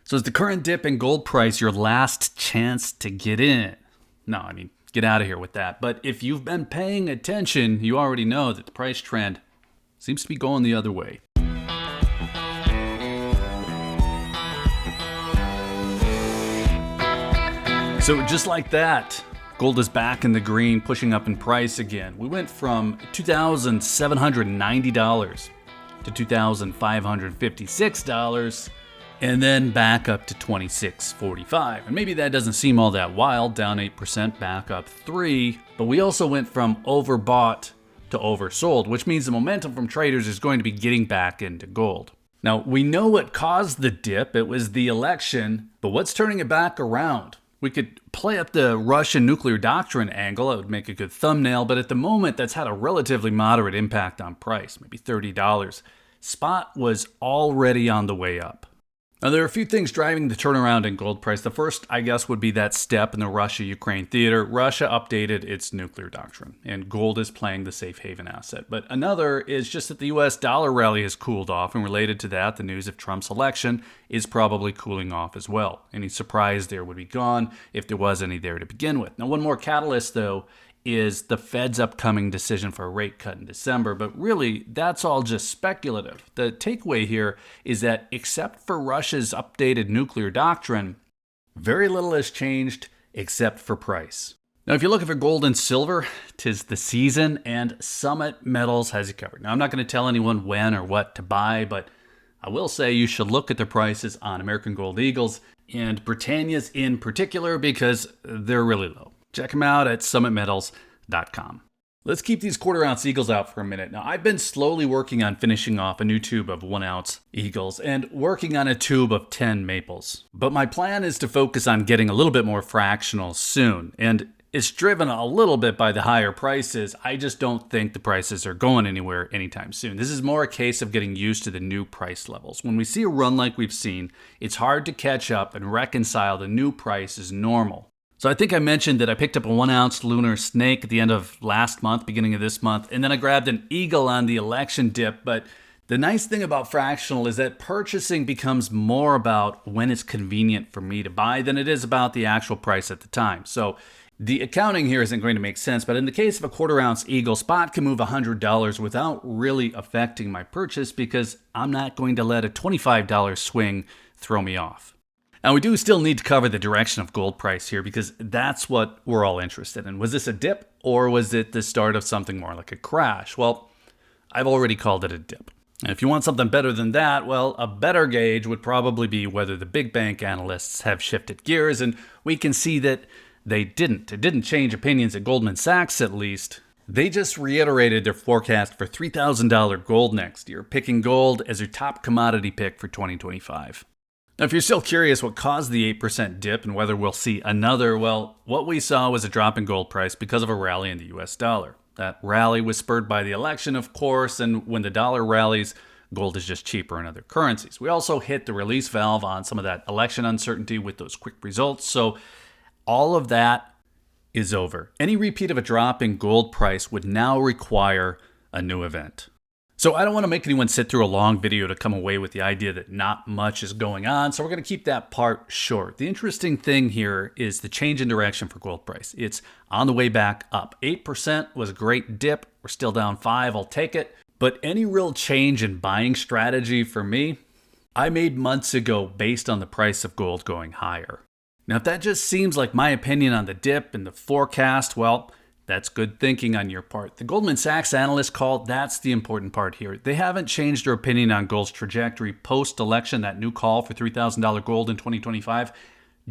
So is the current dip in gold price your last chance to get in? No, get out of here with that. But if you've been paying attention, you already know that the price trend seems to be going the other way. So just like that, gold is back in the green, pushing up in price again. We went from $2,790 to $2,556, and then back up to $2,645. And maybe that doesn't seem all that wild, down 8%, back up 3%, but we also went from overbought to oversold, which means the momentum from traders is going to be getting back into gold. Now, we know what caused the dip. It was the election, but what's turning it back around? We could play up the Russian nuclear doctrine angle. It would make a good thumbnail, but at the moment, that's had a relatively moderate impact on price, maybe $30. Spot was already on the way up. Now, there are a few things driving the turnaround in gold price. The first, I guess, would be that step in the Russia-Ukraine theater. Russia updated its nuclear doctrine, and gold is playing the safe haven asset. But another is just that the U.S. dollar rally has cooled off, and related to that, the news of Trump's election is probably cooling off as well. Any surprise there would be gone if there was any there to begin with. Now, one more catalyst, though, is the Fed's upcoming decision for a rate cut in December, but really, that's all just speculative. The takeaway here is that except for Russia's updated nuclear doctrine, very little has changed except for price. Now, if you're looking for gold and silver, 'tis the season, and Summit Metals has you covered. Now, I'm not going to tell anyone when or what to buy, but I will say you should look at the prices on American Gold Eagles, and Britannia's in particular, because they're really low. Check them out at summitmetals.com. Let's keep these quarter-ounce Eagles out for a minute. Now, I've been slowly working on finishing off a new tube of 1-ounce Eagles and working on a tube of 10 Maples. But my plan is to focus on getting a little bit more fractional soon. And it's driven a little bit by the higher prices. I just don't think the prices are going anywhere anytime soon. This is more a case of getting used to the new price levels. When we see a run like we've seen, it's hard to catch up and reconcile the new price as normal. So I think I mentioned that I picked up a 1-ounce lunar snake at the end of last month, beginning of this month, and then I grabbed an eagle on the election dip. But the nice thing about fractional is that purchasing becomes more about when it's convenient for me to buy than it is about the actual price at the time. So the accounting here isn't going to make sense, but in the case of a quarter-ounce eagle, spot can move $100 without really affecting my purchase because I'm not going to let a $25 swing throw me off. Now, we do still need to cover the direction of gold price here because that's what we're all interested in. Was this a dip or was it the start of something more like a crash? Well, I've already called it a dip. And if you want something better than that, well, a better gauge would probably be whether the big bank analysts have shifted gears, and we can see that they didn't. It didn't change opinions at Goldman Sachs, at least. They just reiterated their forecast for $3,000 gold next year, picking gold as their top commodity pick for 2025. Now, if you're still curious what caused the 8% dip and whether we'll see another, well, what we saw was a drop in gold price because of a rally in the US dollar. That rally was spurred by the election, of course, and when the dollar rallies, gold is just cheaper in other currencies. We also hit the release valve on some of that election uncertainty with those quick results, so all of that is over. Any repeat of a drop in gold price would now require a new event. So I don't want to make anyone sit through a long video to come away with the idea that not much is going on, so we're going to keep that part short. The interesting thing here is the change in direction for gold price. It's on the way back up. 8% was a great dip. We're still down 5, I'll take it. But any real change in buying strategy for me, I made months ago based on the price of gold going higher. Now, if that just seems like my opinion on the dip and the forecast, well, that's good thinking on your part. The Goldman Sachs analyst call, that's the important part here. They haven't changed their opinion on gold's trajectory post-election. That new call for $3,000 gold in 2025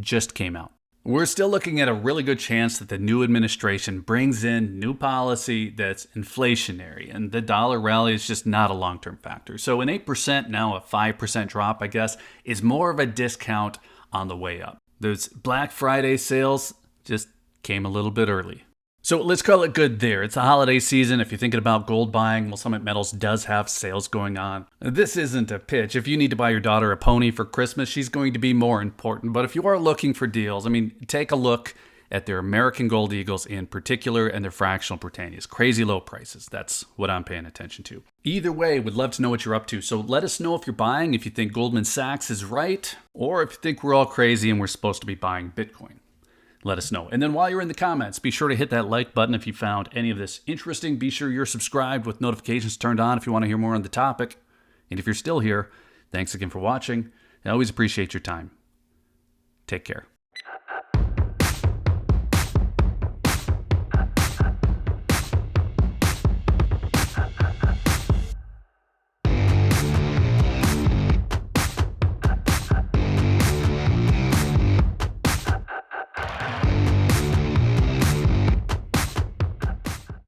just came out. We're still looking at a really good chance that the new administration brings in new policy that's inflationary, and the dollar rally is just not a long-term factor. So an 8%, now a 5% drop, I guess, is more of a discount on the way up. Those Black Friday sales just came a little bit early. So let's call it good there. It's the holiday season. If you're thinking about gold buying, well, Summit Metals does have sales going on. This isn't a pitch. If you need to buy your daughter a pony for Christmas, she's going to be more important. But if you are looking for deals, take a look at their American Gold Eagles in particular and their fractional Britannias. Crazy low prices. That's what I'm paying attention to. Either way, would love to know what you're up to. So let us know if you're buying, if you think Goldman Sachs is right, or if you think we're all crazy and we're supposed to be buying Bitcoin. Let us know. And then while you're in the comments, be sure to hit that like button if you found any of this interesting. Be sure you're subscribed with notifications turned on if you want to hear more on the topic. And if you're still here, thanks again for watching. I always appreciate your time. Take care.